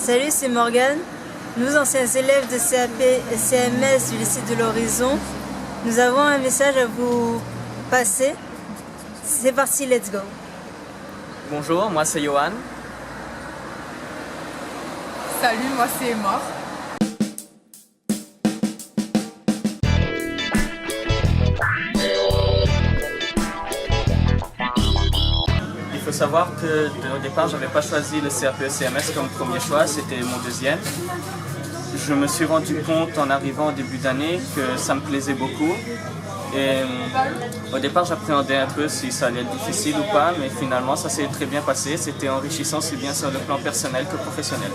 Salut, c'est Morgane. Nous, anciens élèves de CAP et CMS du lycée de l'Horizon, nous avons un message à vous passer. C'est parti, let's go. Bonjour, moi c'est Johan. Salut, moi c'est Emma. Il faut savoir que au départ, je n'avais pas choisi le CAP-CMS comme premier choix, c'était mon deuxième. Je me suis rendu compte en arrivant au début d'année que ça me plaisait beaucoup. Et au départ, j'appréhendais un peu si ça allait être difficile ou pas, mais finalement, ça s'est très bien passé. C'était enrichissant, aussi bien sur le plan personnel que professionnel.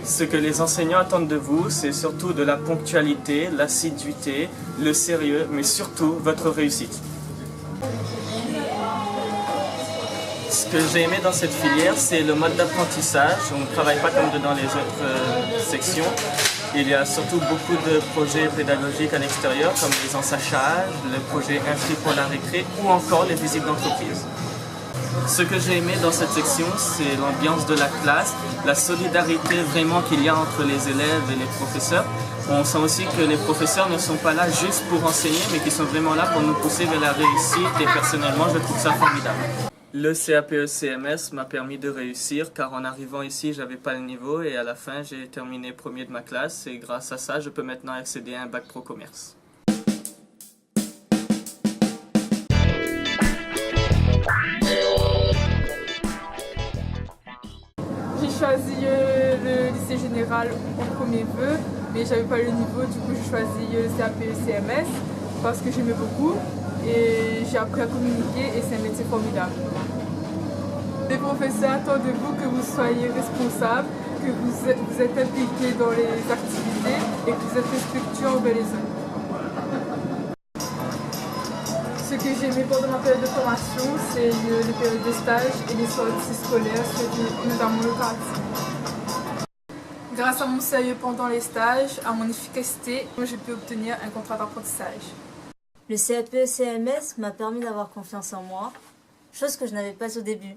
Ce que les enseignants attendent de vous, c'est surtout de la ponctualité, l'assiduité, le sérieux, mais surtout votre réussite. Ce que j'ai aimé dans cette filière, c'est le mode d'apprentissage. On ne travaille pas comme dans les autres sections. Il y a surtout beaucoup de projets pédagogiques à l'extérieur, comme les ensachages, le projet Inscrit pour la récré ou encore les visites d'entreprise. Ce que j'ai aimé dans cette section, c'est l'ambiance de la classe, la solidarité vraiment qu'il y a entre les élèves et les professeurs. On sent aussi que les professeurs ne sont pas là juste pour enseigner, mais qu'ils sont vraiment là pour nous pousser vers la réussite et personnellement, je trouve ça formidable. Le CAP-CMS m'a permis de réussir car en arrivant ici, j'avais pas le niveau et à la fin, j'ai terminé premier de ma classe et grâce à ça, je peux maintenant accéder à un bac pro commerce. J'ai choisi le lycée général en premier vœu, mais j'avais pas le niveau, du coup j'ai choisi le CAP-CMS parce que j'aimais beaucoup et j'ai appris à communiquer et c'est un métier formidable. Les professeurs attendent de vous que vous soyez responsable, que vous êtes impliqués dans les activités et que vous êtes respectueux envers les autres. Ce que j'ai aimé pendant ma période de formation, c'est les périodes de stage et les sorties scolaires, notamment le karaté. Grâce à mon sérieux pendant les stages, à mon efficacité, j'ai pu obtenir un contrat d'apprentissage. Le CAP-CMS m'a permis d'avoir confiance en moi, chose que je n'avais pas au début.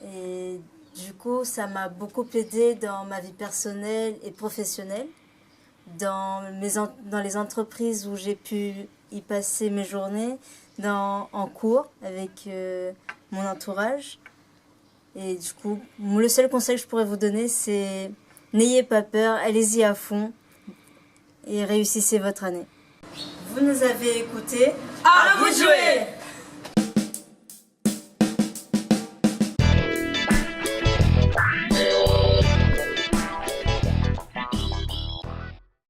Et du coup, ça m'a beaucoup aidé dans ma vie personnelle et professionnelle, dans les entreprises où j'ai pu y passer mes journées, en cours avec mon entourage. Et du coup, le seul conseil que je pourrais vous donner, c'est n'ayez pas peur, allez-y à fond et réussissez votre année. Vous nous avez écoutés, à vous de jouer!